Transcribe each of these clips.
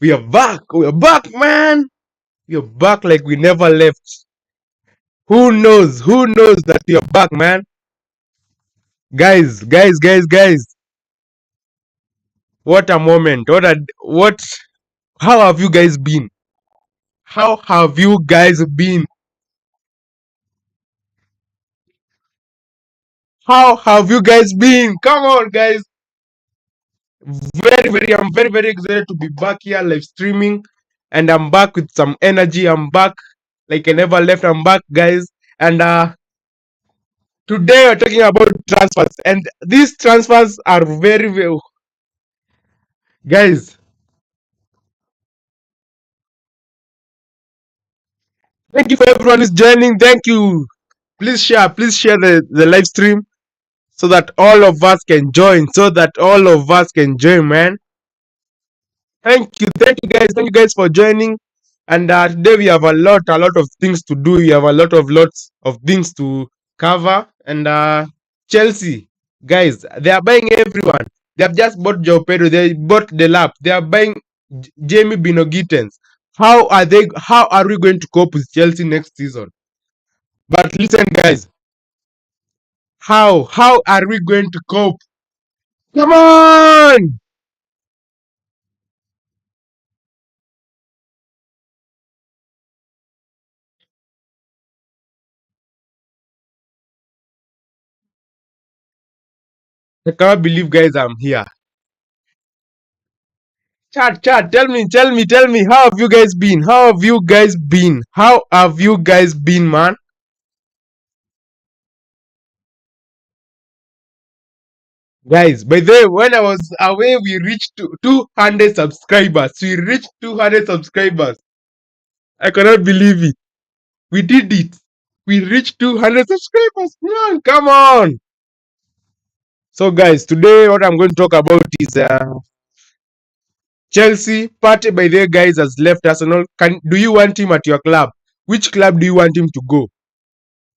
We are back. We are back, man. We are back like we never left. Who knows? Who knows that we are back, man? Guys. What a moment. What? How have you guys been? How have you guys been? How have you guys been? Come on, guys. I'm very excited to be back here live streaming. And I'm back with some energy. I'm back like I never left. I'm back, guys. And today we're talking about transfers. And these transfers are very, guys. Thank you for everyone who's joining. Thank you. Please share the live stream so that all of us can join. Man. Thank you guys for joining. And today we have a lot of things to do. We have lots of things to cover. And Chelsea, guys, they are buying everyone. They have just bought Joe Pedro. They bought the lap. They are buying Jamie Bino Gittens. How are we going to cope with Chelsea next season? But listen, guys, how are we going to cope? Come on! I cannot believe, guys, I'm here. Chat, tell me, how have you guys been? How have you guys been, man? Guys, by the way, when I was away, we reached 200 subscribers. We reached 200 subscribers. I cannot believe it. We did it. We reached 200 subscribers. Man, come on. So, guys, today what I'm going to talk about is Chelsea. Partey, by the way, guys, has left Arsenal. Do you want him at your club? Which club do you want him to go?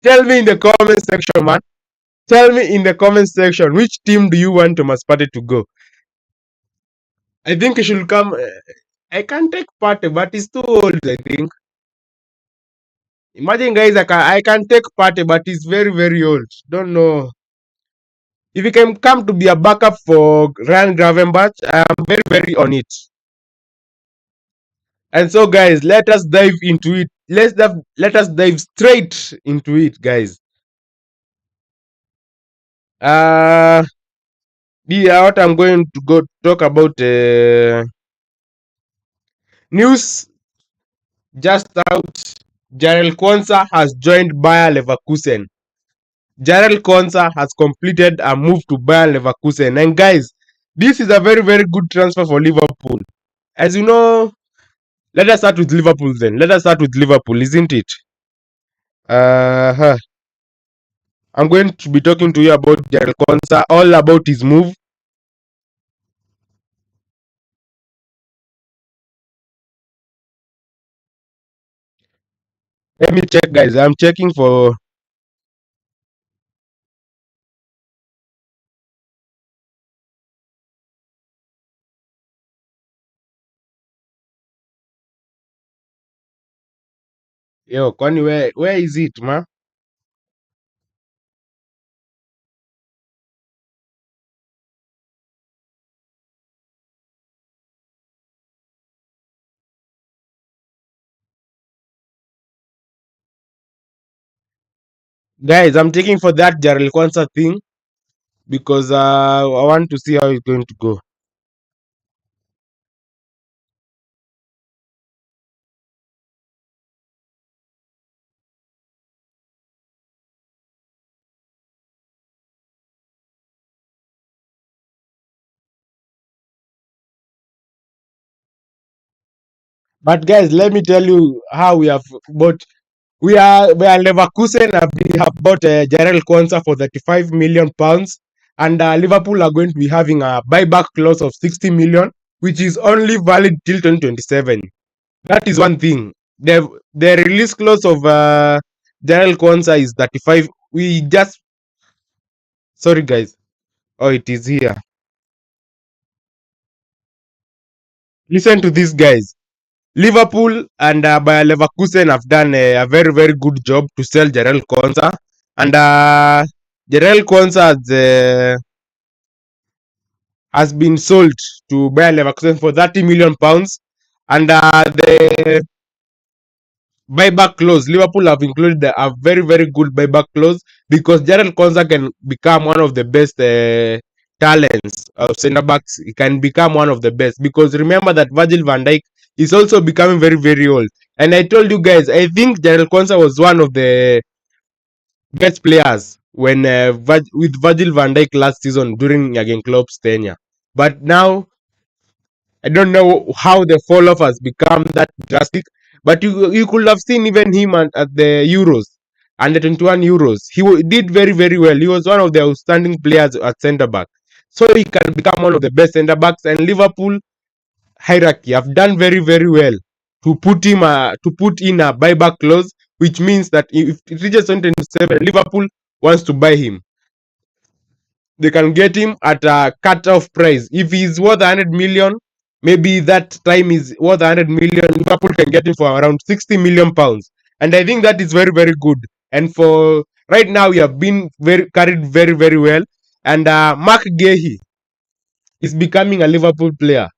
Tell me in the comment section, man. Tell me in the comment section, which team do you want Thomas Partey to go? I think he should come. I can take Partey, but he's too old, I think. Imagine, guys, I can take Partey, but he's very old. Don't know. If he can come to be a backup for Ryan Gravenberch, I am very on it. And so, guys, let us dive into it. Let us dive straight into it, guys. What I'm going to go talk about news just out. Jarel Kwanzaa has joined Bayer Leverkusen. Jarel Kwanzaa has completed a move to Bayer Leverkusen. And guys, this is a very good transfer for Liverpool. As you know, let us start with Liverpool then. Let us start with Liverpool, isn't it? I'm going to be talking to you about Jarel Kwanzaa, all about his move. Let me check, guys. I'm checking for. Yo, Kwani, where is it, man? Guys, I'm checking for that Jarel Kwanzaa thing because I want to see how it's going to go. But guys, let me tell you how we have bought. We are Leverkusen. We have bought Jarel Kwanzaa for 35 million pounds, and Liverpool are going to be having a buyback clause of 60 million, which is only valid till 2027. That is one thing. The release clause of Jarel Kwanzaa is 35. We just sorry, guys. Oh, it is here. Listen to these guys. Liverpool and Bayer Leverkusen have done a very, very good job to sell Jarell Konsa. And Jarell Konsa has been sold to Bayer Leverkusen for 30 million pounds. And the buyback clause, Liverpool have included a very, very good buyback clause because Jarell Konsa can become one of the best talents of centre backs. He can become one of the best because remember that Virgil van Dijk is also becoming very, very old. And I told you guys, I think Jarell Konsa was one of the best players when with Virgil van Dijk last season during Jurgen Klopp's tenure. But now I don't know how the fall off has become that drastic. But you could have seen even him at the Euros, under 21 Euros. Did very, very well. He was one of the outstanding players at centre back. So he can become one of the best centre backs. And Liverpool hierarchy have done very, very well to put him to put in a buyback clause, which means that if it reaches 2027, Liverpool wants to buy him, they can get him at a cut-off price. If he's worth 100 million, maybe that time is worth 100 million. Liverpool can get him for around 60 million pounds, and I think that is very, very good. And for right now, we have been carried very, very well. And Mark Gahey is becoming a Liverpool player.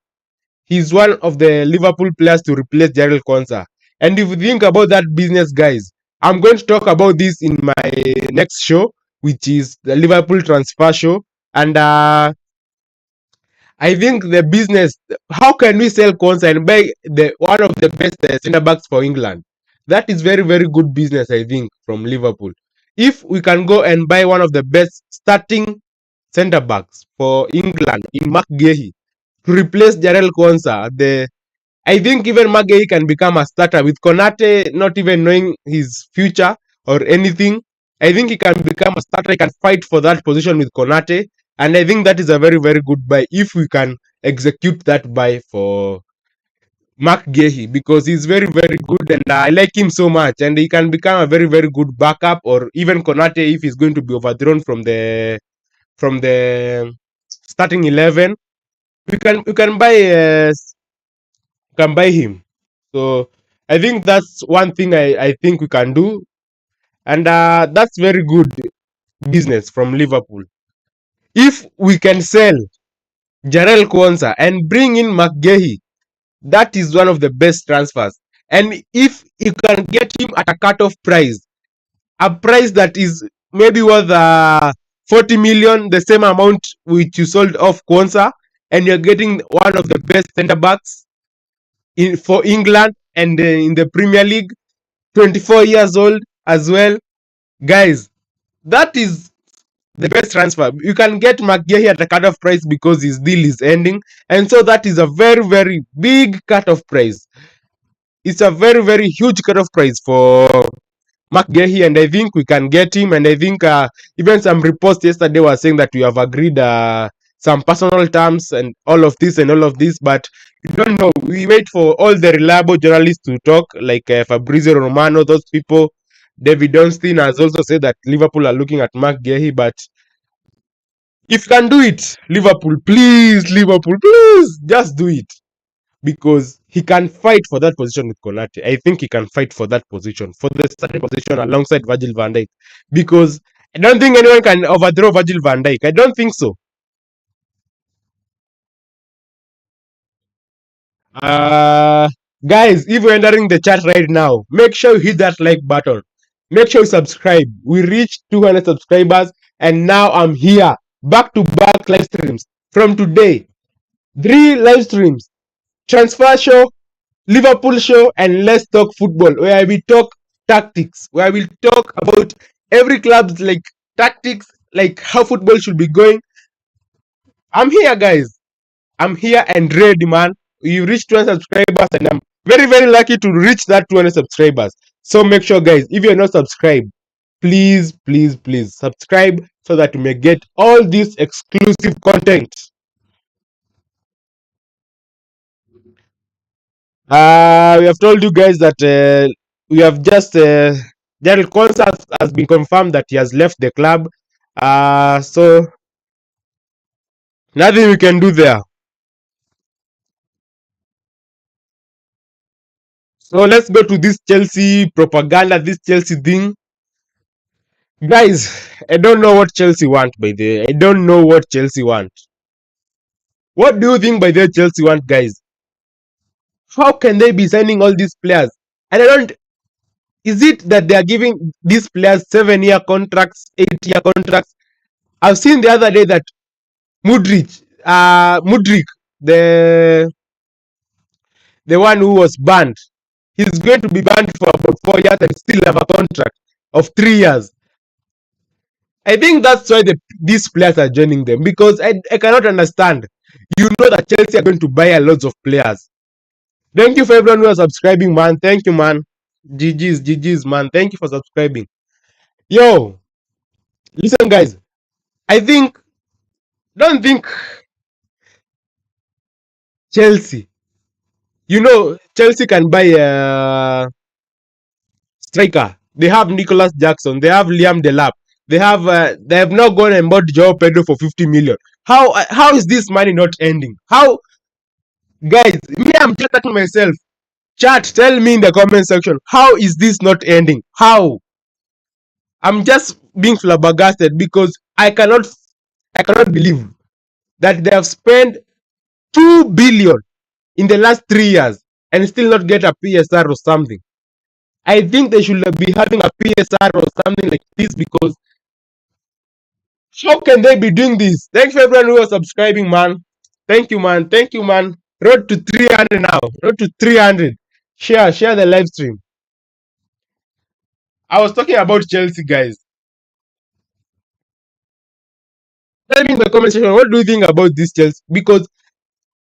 He's one of the Liverpool players to replace Jarell Konsa. And if you think about that business, guys, I'm going to talk about this in my next show, which is the Liverpool transfer show. And I think the business, how can we sell Konsa and buy the one of the best centre backs for England? That is very, very good business, I think, from Liverpool. If we can go and buy one of the best starting centre backs for England in Mark Gahey to replace Jarell Konsa, I think even Magei can become a starter with Konate not even knowing his future or anything. I think he can become a starter. He can fight for that position with Konate. And I think that is a very, very good buy if we can execute that buy for Mark Gahey because he's very, very good and I like him so much. And he can become a very, very good backup or even Konate if he's going to be overthrown from the starting 11. We can buy him. So I think that's one thing I think we can do. And that's very good business from Liverpool. If we can sell Jarell Kwanzaa and bring in McGahey, that is one of the best transfers. And if you can get him at a cut-off price, a price that is maybe worth 40 million, the same amount which you sold off Kwanzaa, and you're getting one of the best centre backs for England and in the Premier League, 24 years old as well. Guys, that is the best transfer. You can get McGahey at a cut-off price because his deal is ending. And so that is a very, very big cut-off price. It's a very, very huge cut-off price for McGahey, and I think we can get him. And I think even some reports yesterday were saying that we have agreed some personal terms and all of this and all of this, but we don't know. We wait for all the reliable journalists to talk, like Fabrizio Romano, those people. David Onstein has also said that Liverpool are looking at McGahey, but if you can do it, Liverpool, please, just do it because he can fight for that position with Konate. I think he can fight for that position, for the starting position alongside Virgil van Dijk, because I don't think anyone can overthrow Virgil van Dijk. I don't think so. Uh, Guys, if you're entering the chat right now, make sure you hit that like button. Make sure you subscribe. We reached 200 subscribers, and now I'm here, back to back live streams from today. 3 live streams: transfer show, Liverpool show, and let's talk football, where we talk tactics, where we talk about every club's like tactics, like how football should be going. I'm here, guys. I'm here and ready, man. You reached 200 subscribers, and I'm very, very lucky to reach that 200 subscribers. So make sure, guys, if you're not subscribed, please subscribe so that you may get all this exclusive content. We have told you guys that we have just Daryl Konsa has been confirmed that he has left the club. So nothing we can do there. So let's go to this Chelsea propaganda, this Chelsea thing. Guys, I don't know what Chelsea want by the way. I don't know what Chelsea want. What do you think by the Chelsea want, guys? How can they be signing all these players? And I don't, is it that they are giving these players 7-year contracts, 8-year contracts? I've seen the other day that Mudrik, the the one who was banned, he's going to be banned for about 4 years and still have a contract of 3 years. I think that's why these players are joining them, because I cannot understand. You know that Chelsea are going to buy a lot of players. Thank you for everyone who is subscribing, man. Thank you, man. GG's, man. Thank you for subscribing. Yo, listen, guys. I think, don't think Chelsea. You know, Chelsea can buy a striker. They have Nicholas Jackson. They have Liam Delap. They have not gone and bought Joao Pedro for 50 million. How is this money not ending? How, guys? Me, I'm just asking myself. Chat, tell me in the comment section. How is this not ending? How? I'm just being flabbergasted because I cannot believe that they have spent 2 billion in the last 3 years and still not get a PSR or something. I think they should be having a PSR or something like this, because how can they be doing this? Thanks for everyone who was subscribing, man. Thank you, man. Thank you, man. Road to 300 now. Road to 300. Share the live stream. I was talking about Chelsea, guys. Tell me in the comment section, what do you think about this Chelsea? Because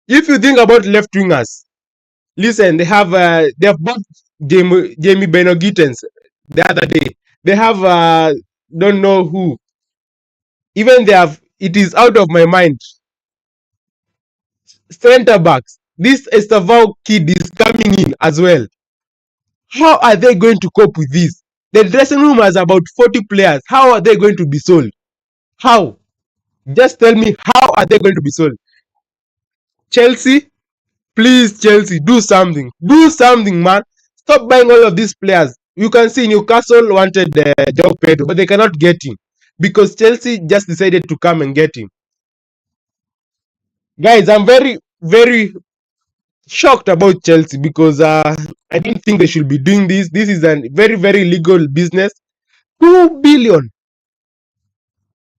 if you think about left wingers, listen, they have bought Jamie Beno Gittens the other day. They have don't know who. Even they have, it is out of my mind. Centre backs. This Estavao kid is coming in as well. How are they going to cope with this? The dressing room has about 40 players. How are they going to be sold? How? Just tell me, how are they going to be sold? Chelsea, please, Chelsea, do something. Do something, man. Stop buying all of these players. You can see Newcastle wanted Joao Pedro, but they cannot get him because Chelsea just decided to come and get him. Guys, I'm very, very shocked about Chelsea because I didn't think they should be doing this. This is a very, very legal business. 2 billion.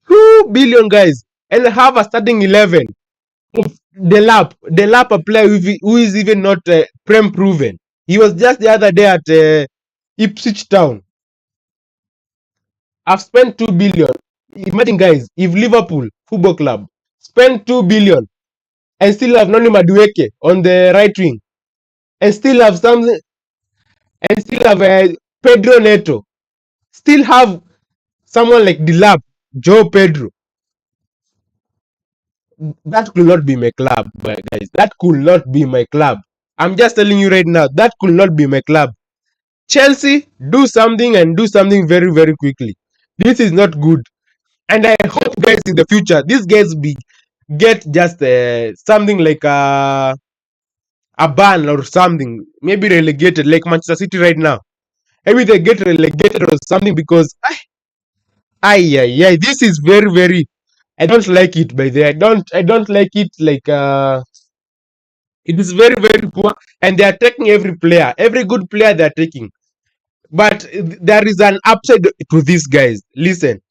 2 billion, guys. And have a starting 11 of Delap, a player who is even not prem proven. He was just the other day at Ipswich Town. I've spent 2 billion. Imagine, guys, if Liverpool Football Club spent 2 billion and still have Noni Madueke on the right wing, and still have something, and still have Pedro Neto, still have someone like Delap, Joe Pedro. That could not be my club, guys. That could not be my club. I'm just telling you right now, that could not be my club. Chelsea, do something and do something very, very quickly. This is not good. And I hope, guys, in the future, these guys get just something like a ban or something. Maybe relegated, like Manchester City right now. Maybe they get relegated or something, because this is very, very. I don't like it. By the way, I don't like it. Like it is very, very poor, and they are taking every player, every good player they are taking. But there is an upside to these guys. Listen,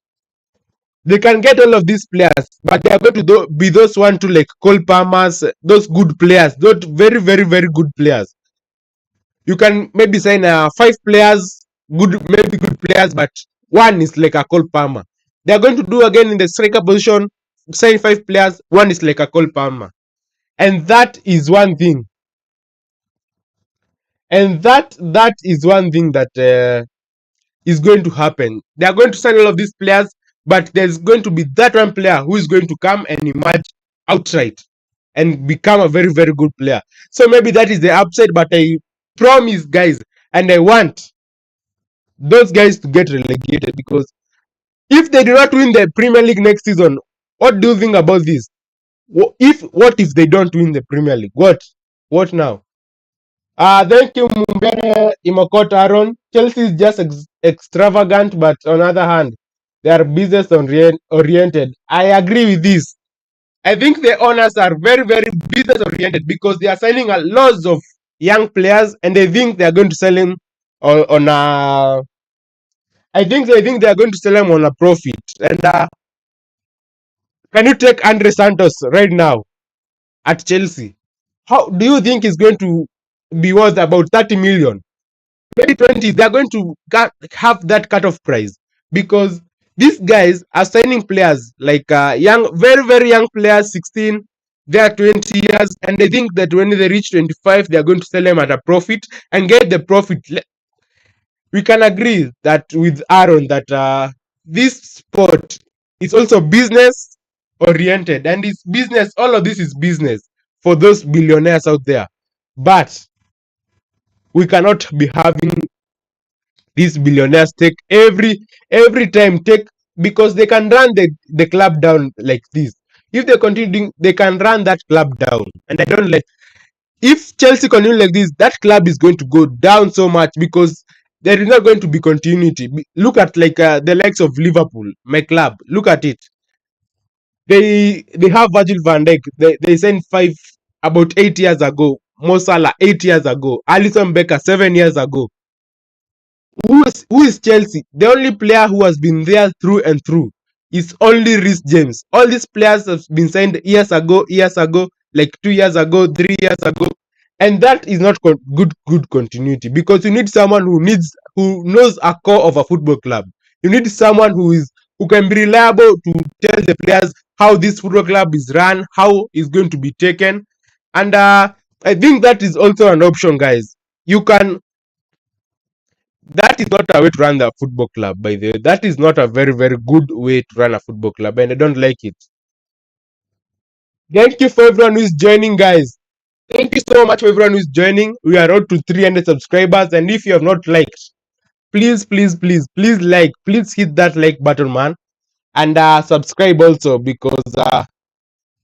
they can get all of these players, but they are going to be those one to like Cole Palmers, those good players, those very, very, very good players. You can maybe sign 5 players, maybe good players, but one is like a Cole Palmer. They are going to do again in the striker position, sign 5 players, one is like a Cole Palmer. And that is one thing. And that is one thing that is going to happen. They are going to sign all of these players, but there's going to be that one player who is going to come and emerge outright and become a very, very good player. So maybe that is the upside, but I promise, guys, and I want those guys to get relegated, because if they do not win the Premier League next season, what do you think about this? What if they don't win the Premier League? What now? Thank you, Mumbere Imokot Aaron. Chelsea is just extravagant, but on the other hand, they are business oriented. I agree with this. I think the owners are very, very business oriented because they are signing a lots of young players and they think they are going to sell them on a. I think they think they are going to sell them on a profit. And can you take Andre Santos right now at Chelsea? How do you think he's going to be worth about 30 million? 2020, they're going to have that cut-off price because these guys are signing players like young, very, very young players, 16, they are 20 years, and they think that when they reach 25, they are going to sell them at a profit and get the profit. We can agree that with Aaron that this sport is also business oriented and it's business. All of this is business for those billionaires out there, but we cannot be having these billionaires take every time take because they can run the club down like this. If they continue doing, they can run that club down. And I don't like if Chelsea continue like this, that club is going to go down so much because there is not going to be continuity. Look at like the likes of Liverpool, my club. Look at it. They have Virgil van Dijk. They sent five about 8 years ago. Mo Salah 8 years ago. Alisson Becker 7 years ago. Who is Chelsea? The only player who has been there through and through is only Reece James. All these players have been signed years ago, like 2 years ago, 3 years ago, and that is not good continuity because you need someone who knows a core of a football club. You need someone who can be reliable to tell the players how this football club is run, how it's going to be taken, and I think that is also an option, guys. You can that is not a way to run the football club, by the way. That is not a very, very good way to run a football club, and I don't like it. Thank you for everyone who is joining, guys. Thank you so much for everyone who is joining. We are on to 300 subscribers, and if you have not liked, please like, please hit that like button, man, and subscribe also because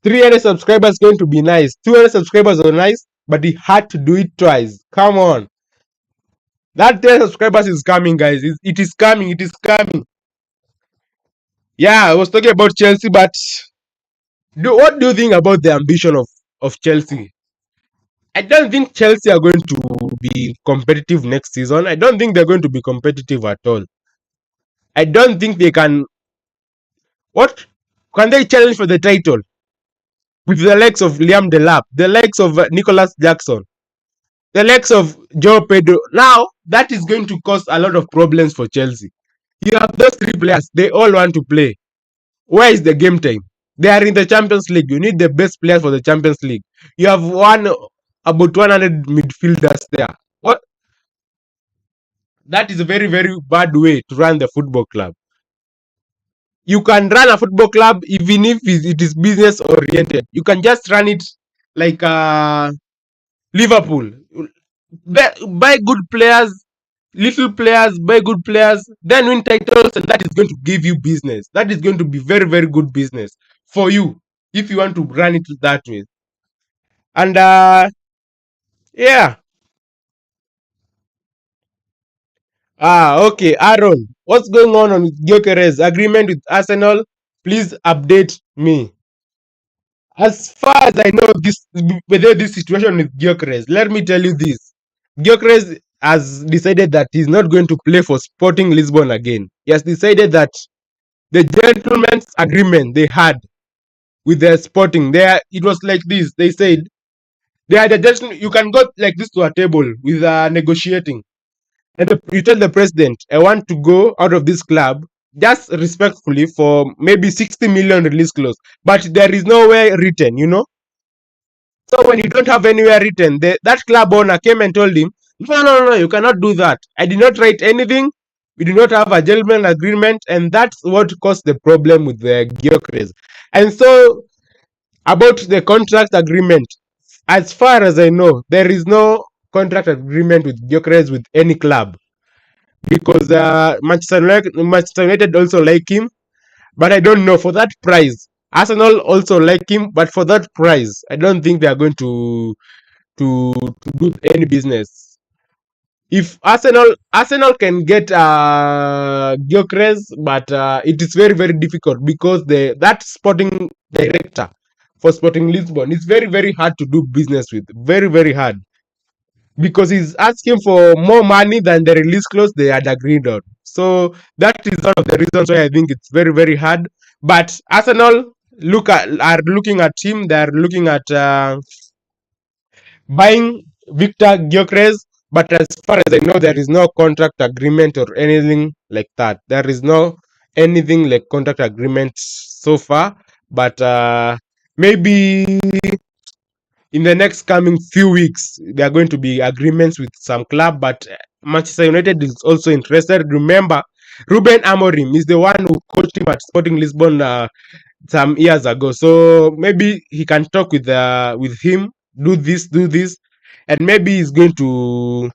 300 subscribers is going to be nice. 200 subscribers are nice, but he had to do it twice. Come on. That 10 subscribers is coming, guys. It is coming. It is coming. Yeah, I was talking about Chelsea, but what do you think about the ambition of Chelsea? I don't think Chelsea are going to be competitive next season. I don't think they're going to be competitive at all. I don't think they can. What can they challenge for the title with the likes of Liam Delap, the likes of Nicholas Jackson, the likes of Joe Pedro? Now that is going to cause a lot of problems for Chelsea. You have those three players; they all want to play. Where is the game time? They are in the Champions League. You need the best players for the Champions League. You have about 100 midfielders there. What? That is a very, very bad way to run the football club. You can run a football club even if it is business oriented. You can just run it like Liverpool. Buy good players, little players, buy good players, then win titles, and that is going to give you business. That is going to be very, very good business for you if you want to run it that way. And yeah. Okay, Aaron, what's going on with Gyökeres agreement with Arsenal? Please update me. As far as I know, whether this situation with Gyökeres, let me tell you this: Gyökeres has decided that he's not going to play for Sporting Lisbon again. He has decided that the gentleman's agreement they had with the Sporting, there it was like this. They said they had a gentleman. You can go like this to a table with negotiating. And you tell the president, I want to go out of this club just respectfully for maybe 60 million release clause. But there is nowhere written, you know. So when you don't have anywhere written, that club owner came and told him, no, you cannot do that. I did not write anything. We do not have a gentleman agreement. And that's what caused the problem with the Gyökeres. And so about the contract agreement, as far as I know, there is no contract agreement with Gyökeres with any club because Manchester United also like him, but I don't know for that price. Arsenal also like him, but for that price, I don't think they are going to to do any business. If Arsenal can get Gyökeres, but it is very very difficult because that sporting director for Sporting Lisbon is very very hard to do business with, very very hard, because he's asking for more money than the release clause they had agreed on. So that is one of the reasons why I think it's very very hard. But Arsenal are looking at him. They are looking at buying Victor Gyökeres, but as far as I know, there is no contract agreement or anything like that. There is no anything like contract agreement so far, but maybe in the next coming few weeks there are going to be agreements with some club. But Manchester United is also interested. Remember, Ruben Amorim is the one who coached him at Sporting Lisbon some years ago, so maybe he can talk with him, do this, and maybe he's going to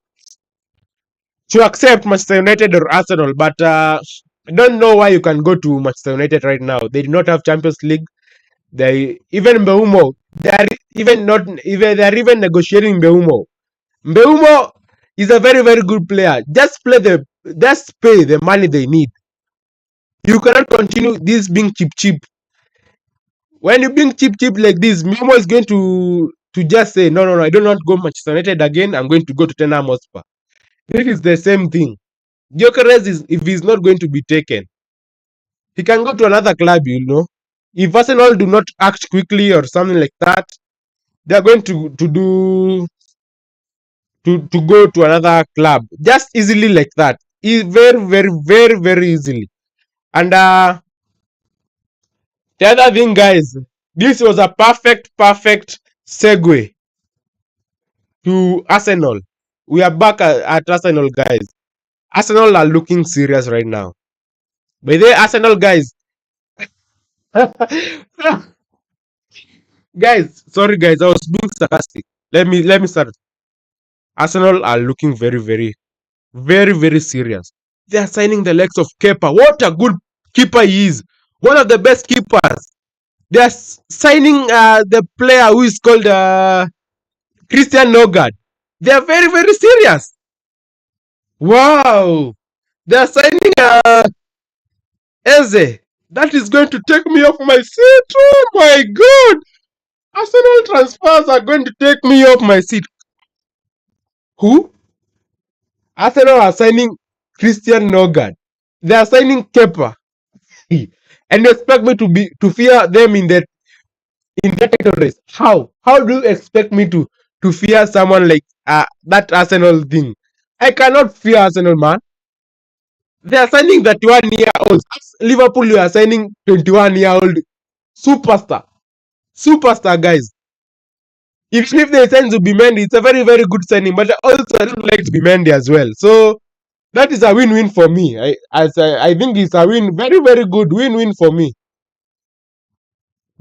accept Manchester United or Arsenal. But I don't know why you can go to Manchester United right now. They do not have Champions League. They even Mbeumo, they are even negotiating Mbeumo. Mbeumo is a very very good player. Just pay the money they need. You cannot continue this being cheap. When you being cheap like this, Mbeumo is going to just say no, I do not go Manchester United again. I'm going to go to Tottenham Hotspur. This is the same thing. Gyökeres is, if he's not going to be taken, he can go to another club. If Arsenal do not act quickly or something like that, they are going to go to another club just easily like that. Very very very very easily. And the other thing, guys, this was a perfect segue to Arsenal. We are back at Arsenal, guys. Arsenal are looking serious right now. By the way, Arsenal guys, guys, sorry guys, I was being sarcastic. Let me start. Arsenal are looking very very serious. They are signing the likes of Kepa. What a good keeper he is! One of the best keepers. They are signing the player who is called Christian Nogard. They are very very serious. Wow! They are signing Eze. That is going to take me off my seat. Oh my god! Arsenal transfers are going to take me off my seat. Who? Arsenal are signing Christian Nogard. They are signing Kepa. And you expect me to fear them in that title race? How? How do you expect me to fear someone like that Arsenal thing? I cannot fear Arsenal, man. They are signing 31-year-olds. Liverpool, you are signing 21-year-old superstar. Superstar, guys. Even if they sign Zubimendi, it's a very, very good signing. But also, I don't like Zubimendi as well. So that is a win-win for me. I think it's a very, very good win-win for me.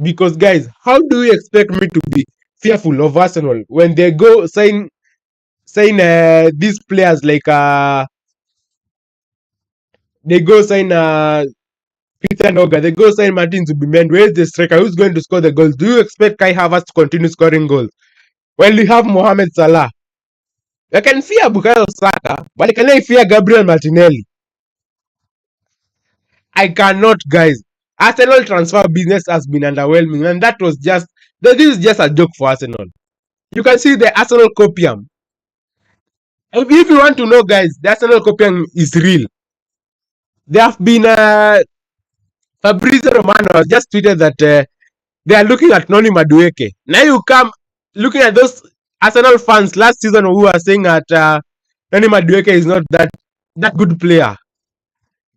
Because, guys, how do you expect me to be fearful of Arsenal when they go sign these players like they go sign Christian Oga, they go sign Martin Zubimendi? Where is the striker who's going to score the goals? Do you expect Kai Havertz to continue scoring goals? Well, you have Mohamed Salah. I can fear Bukayo Saka, but I cannot fear Gabriel Martinelli. I cannot, guys. Arsenal transfer business has been underwhelming, and this is just a joke for Arsenal. You can see the Arsenal copium. If you want to know, guys, the Arsenal copium is real. There have been Fabrizio Romano has just tweeted that they are looking at Noni Madueke. Now you come looking at those Arsenal fans last season who were saying that Noni Madueke is not that good player.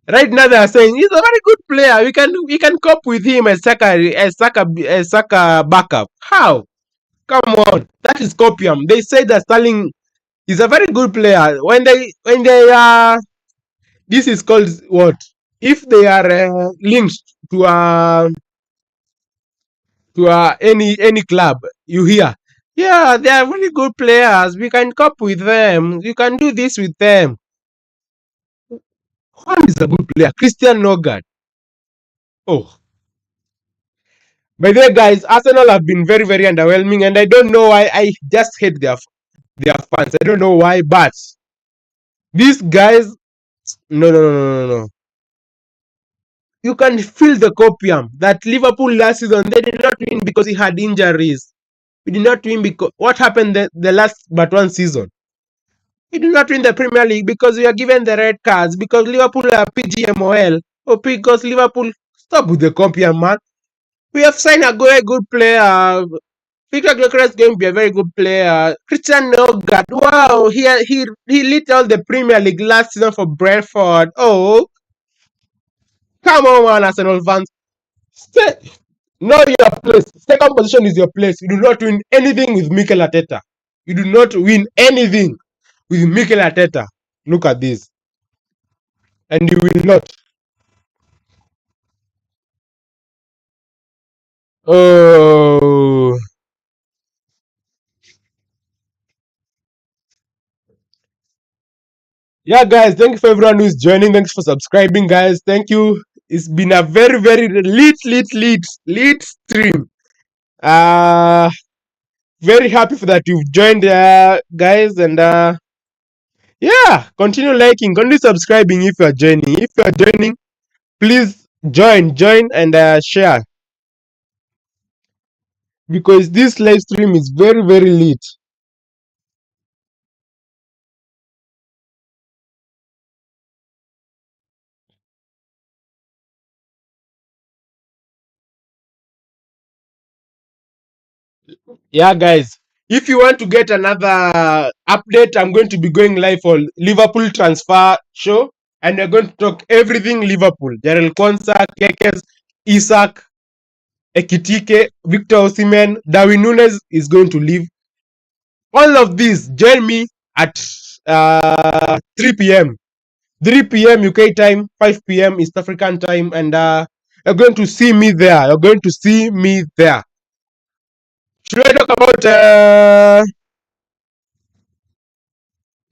Right now they are saying he's a very good player. We can cope with him as Saka backup. How? Come on, that is copium. They say that Sterling is a very good player. When they this is called what? If they are linked to any club, you hear, yeah, they are very good players. We can cope with them. You can do this with them. One is a good player, Christian Nogard. Oh, By the way, guys, Arsenal have been very, very underwhelming, and I don't know why. I just hate their fans. I don't know why, but these guys, no, no, no, no, no, no. You can feel the copium that Liverpool last season they did not win because he had injuries. We did not win because what happened the last but one season. We did not win the Premier League because we are given the red cards because Liverpool are PGMOL or because Liverpool stop with the copium, man. We have signed a very good player. Victor Gyökeres is going to be a very good player. Christian Nogard, wow, he lit all the Premier League last season for Brentford. Oh, come on, man, Arsenal fans. Stay, know your place. Second position is your place. You do not win anything with Mikel Arteta. You do not win anything with Mikel Arteta. Look at this. And you will not. Oh. Yeah, guys, thank you for everyone who's joining. Thanks for subscribing, guys. Thank you. It's been a very, very lit stream. Uh Very happy for that you've joined, guys, and yeah, continue liking, continue subscribing if you are joining. If you are joining, please join, and share because this live stream is very, very lit. Yeah, guys. If you want to get another update, I'm going to be going live for Liverpool transfer show, and we're going to talk everything Liverpool. Jarel Konsa, Kekes, Isak, Ekitike, Victor Osimhen, Darwin Nunes is going to leave. All of these, join me at 3 p.m. 3 p.m. UK time, 5 p.m. East African time, and you're going to see me there. You're going to see me there. Should I talk about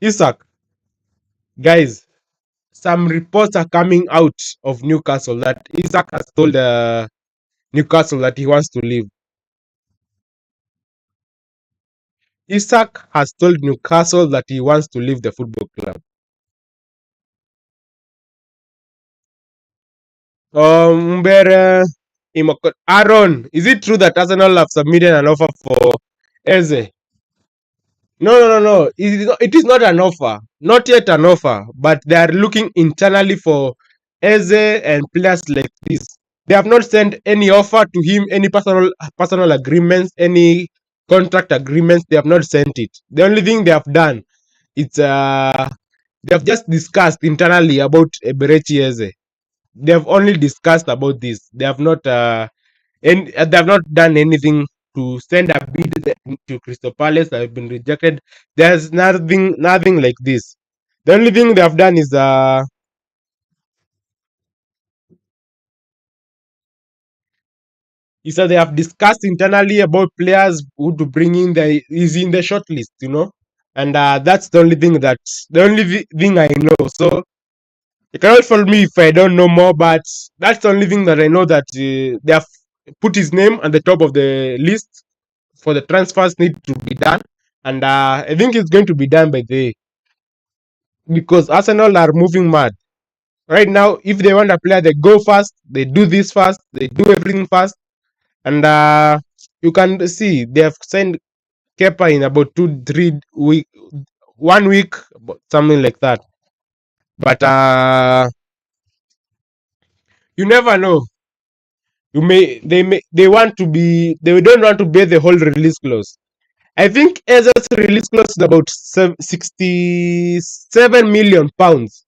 Isak? Guys, some reports are coming out of Newcastle that Isak has told Newcastle that he wants to leave. Isak has told Newcastle that he wants to leave the football club. Aaron, is it true that Arsenal have submitted an offer for Eze? No. It is not an offer. Not yet an offer. But they are looking internally for Eze and players like this. They have not sent any offer to him, any personal agreements, any contract agreements. They have not sent it. The only thing they have done is they have just discussed internally about Eberechi Eze. They have only discussed about this. They have not they have not done anything to send a bid to Crystal Palace that have been rejected. There's nothing like this. The only thing they have done is that they have discussed internally about players who to bring in. The is in the short list, and that's the only thing I know. So you cannot follow me if I don't know more, but that's the only thing that I know that they have put his name on the top of the list for the transfers need to be done, and I think it's going to be done by the because Arsenal are moving mad right now. If they want a player, they go fast, they do this fast, they do everything fast, and you can see they have signed Kepa in about 2-3 week, 1 week, something like that. But you never know. They don't want to pay the whole release clause. I think Eze's release clause is about 67 million pounds.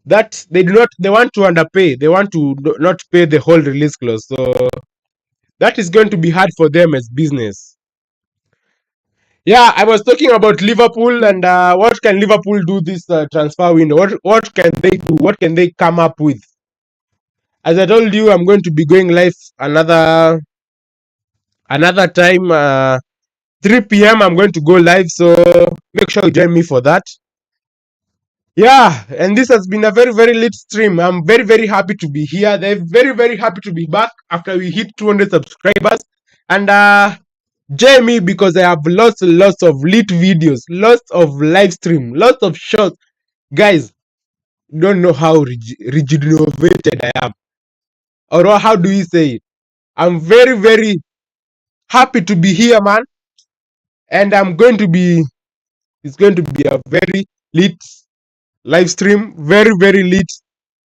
That they want to underpay. They want to not pay the whole release clause. So that is going to be hard for them as business. Yeah, I was talking about Liverpool and what can Liverpool do this transfer window? What can they do? What can they come up with? As I told you, I'm going to be going live another time. 3 p.m. I'm going to go live, so make sure you join me for that. Yeah, and this has been a very, very lit stream. I'm very, very happy to be here. They're very, very happy to be back after we hit 200 subscribers. And Jamie, because I have lots of lit videos, lots of live stream, lots of shots. Guys, don't know how rejuvenated I am. Or how do you say it? I'm very, very happy to be here, man. And it's going to be a very lit live stream, very, very lit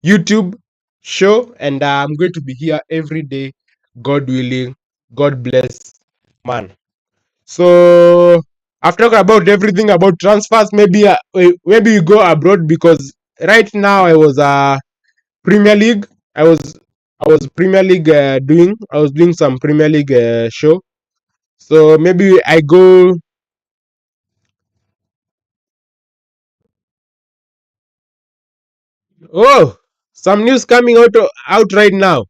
YouTube show. And I'm going to be here every day, God willing. God bless, man. So after talking about everything about transfers, maybe you go abroad because right now Premier League. I was I was Premier League doing. I was doing some Premier League show. So maybe I go. Oh, some news coming out right now.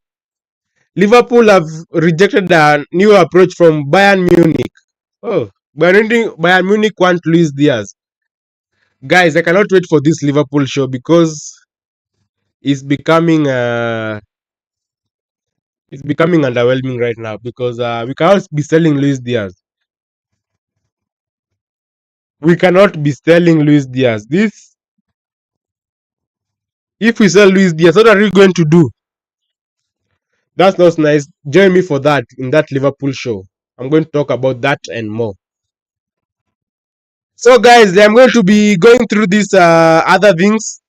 Liverpool have rejected a new approach from Bayern Munich. Oh, Bayern Munich want Luis Diaz. Guys, I cannot wait for this Liverpool show because it's becoming uh it's becoming underwhelming right now because we cannot be selling Luis Diaz. We cannot be selling Luis Diaz. This If we sell Luis Diaz, what are we going to do? That's not nice. Join me for that in that Liverpool show. I'm going to talk about that and more. So, guys, I'm going to be going through these other things.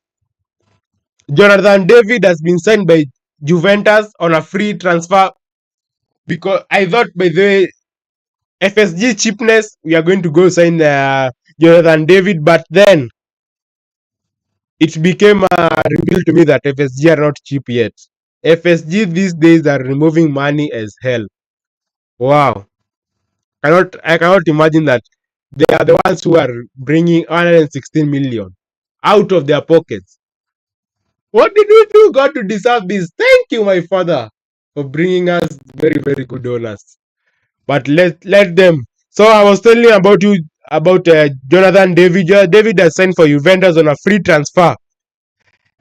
Jonathan David has been signed by Juventus on a free transfer because I thought, by the way, FSG cheapness, we are going to go sign Jonathan David, but then it became revealed to me that FSG are not cheap yet. FSG these days are removing money as hell. Wow. I cannot imagine that they are the ones who are bringing 116 million out of their pockets. What did we do, God, to deserve this? Thank you, my Father, for bringing us very, very good owners. But let them. So I was telling you about Jonathan David. David has signed for Juventus on a free transfer,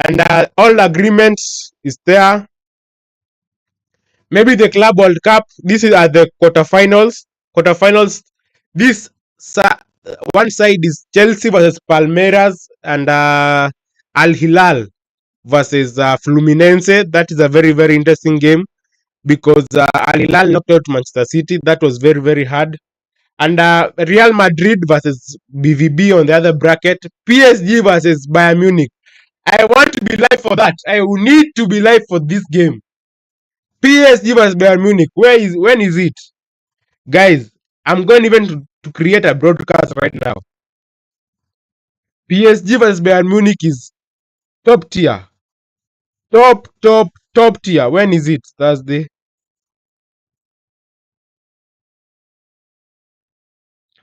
and all agreements is there. Maybe the Club World Cup. This is at the quarterfinals. Quarterfinals. This one side is Chelsea versus Palmeiras and Al Hilal versus Fluminense. That is a very, very interesting game because Al Hilal knocked out Manchester City. That was very, very hard. And Real Madrid versus BVB on the other bracket. PSG versus Bayern Munich. I want to be live for that. I will need to be live for this game. PSG versus Bayern Munich. When is it? Guys, I'm going even to create a broadcast right now. PSG versus Bayern Munich is top tier. Top tier. When is it? Thursday?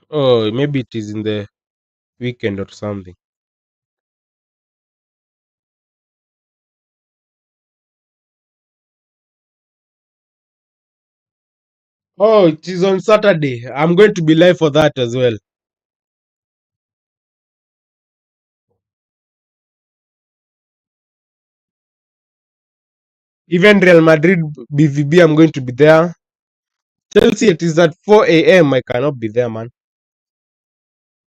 Oh, maybe it is in the weekend or something. Oh, it is on Saturday. I'm going to be live for that as well. Even Real Madrid BVB, I'm going to be there. Chelsea, it is at 4 a.m. I cannot be there, man.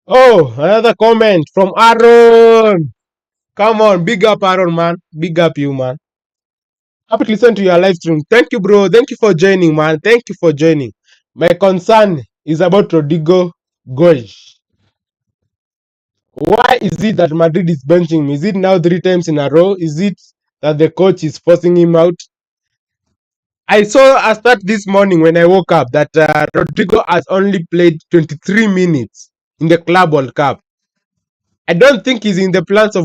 Oh, another comment from Aaron. Come on, big up, Aaron, man. Big up, you, man. Happy to listen to your live stream. Thank you, bro. Thank you for joining, man. Thank you for joining. My concern is about Rodrigo Goij. Why is it that Madrid is benching him? Is it now 3 times in a row? Is it that the coach is forcing him out? I saw a start this morning when I woke up that Rodrigo has only played 23 minutes in the Club World Cup. I don't think he's in the plans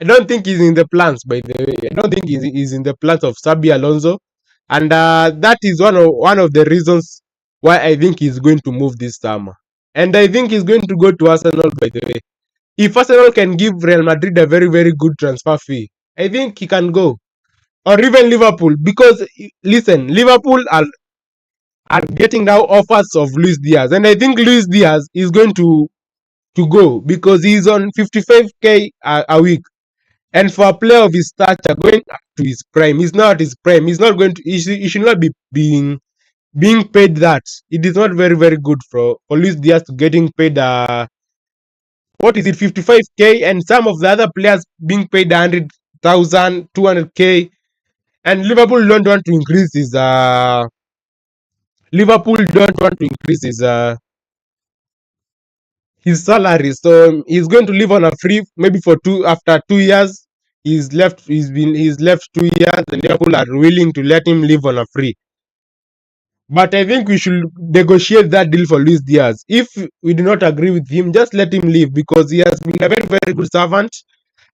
I don't think he's in the plans, by the way. I don't think he's in the plans of Sabi Alonso. And that is one of the reasons why I think he's going to move this summer. And I think he's going to go to Arsenal, by the way. If Arsenal can give Real Madrid a very, very good transfer fee, I think he can go. Or even Liverpool. Because, listen, Liverpool are getting now offers of Luis Diaz. And I think Luis Diaz is going to to go because he's on 55k a week. And for a player of his stature, going up to his prime, he's not his prime. He's not going to. He should not be being paid that. It is not very very good for Luis Diaz to getting paid what is it 55k, and some of the other players being paid 100,000, 200k, and Liverpool don't want to increase his salary. So he's going to live on a free maybe for two after 2 years. He's left 2 years, and Liverpool are willing to let him live on a free. But I think we should negotiate that deal for Luis Diaz. If we do not agree with him, just let him leave because he has been a very, very good servant.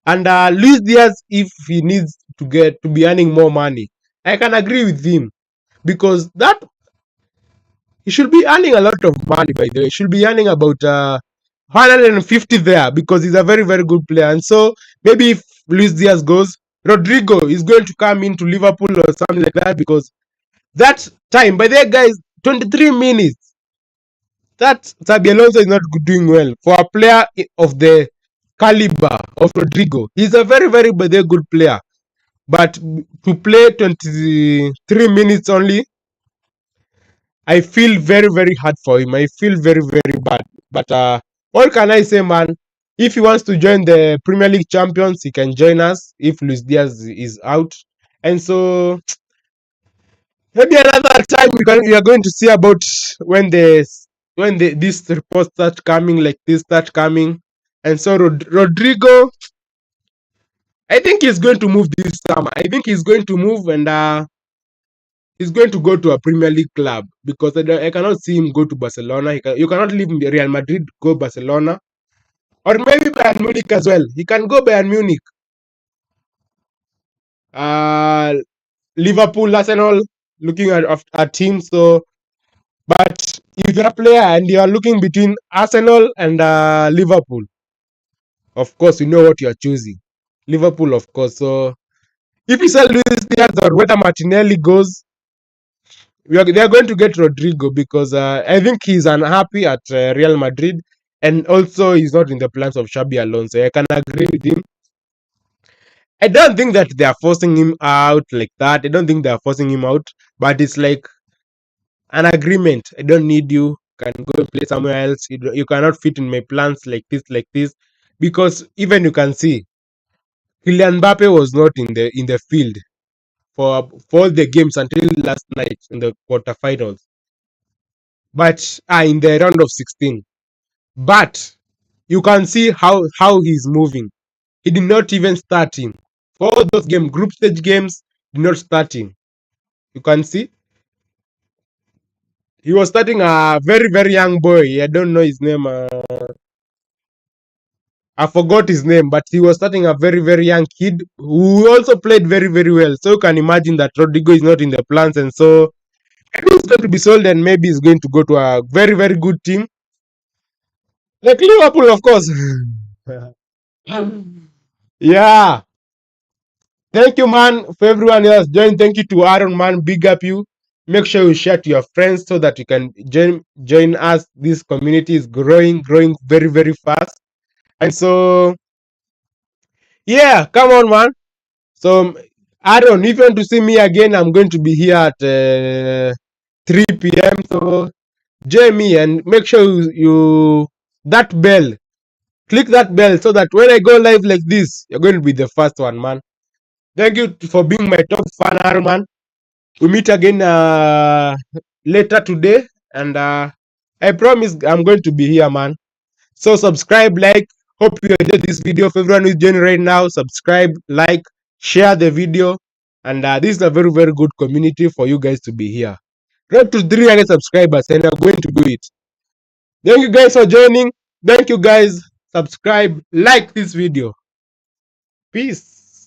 And Luis Diaz, if he needs to get to be earning more money, I can agree with him because that he should be earning a lot of money. By the way, he should be earning about 150 there because he's a very, very good player. And so maybe if Luis Diaz goes, Rodrigo is going to come into Liverpool or something like that because that time, by the way, guys, 23 minutes. That Xabi Alonso is not doing well for a player of the caliber of Rodrigo. He's a very, very, very good player. But to play 23 minutes only, I feel very, very hard for him. I feel very, very bad. But what can I say, man? If he wants to join the Premier League champions, he can join us if Luis Diaz is out. And so maybe another time we are going to see about when these reports start coming, like this start coming. And so Rodrigo, I think he's going to move this summer. I think he's going to move and he's going to go to a Premier League club because I cannot see him go to Barcelona. You cannot leave Real Madrid, go Barcelona, or maybe Bayern Munich as well. He can go Bayern Munich, uh, Liverpool, Arsenal, looking at team. So, but if you're a player and you are looking between Arsenal and Liverpool, of course you know what you are choosing. Liverpool, of course. So if you sell Luis Diaz or whether Martinelli goes, they are going to get Rodrigo because I think he's unhappy at Real Madrid, and also he's not in the plans of Xabi Alonso. I can agree with him. I don't think that they are forcing him out like that. I don't think they are forcing him out, but it's like an agreement. I don't need you. Can go and play somewhere else. You cannot fit in my plans like this, because even you can see, Kylian Mbappe was not in the field for all the games until last night in the quarterfinals. But in the round of 16. But you can see how he's moving. He did not even start him. For all those group stage games, did not start him. You can see he was starting a very, very young boy. I don't know his name. I forgot his name, but he was starting a very, very young kid who also played very, very well. So you can imagine that Rodrigo is not in the plans, and so maybe he's going to be sold, and maybe he's going to go to a very, very good team like Liverpool, of course. Yeah. Thank you, man, for everyone else joined. Thank you to Aaron, man. Big up you. Make sure you share to your friends so that you can join us. This community is growing very, very fast. And so, yeah, come on, man. So, Aaron, if you want to see me again, I'm going to be here at 3 p.m. So, join me and make sure you that bell. Click that bell so that when I go live like this, you're going to be the first one, man. Thank you for being my top fan, Aaron, man. We meet again later today, and I promise I'm going to be here, man. So subscribe, like. Hope you enjoyed this video. For everyone who's joining right now, subscribe, like, share the video, and this is a very, very good community for you guys to be here. Road to 300 subscribers, and I'm going to do it. Thank you guys for joining. Thank you guys. Subscribe, like this video. Peace.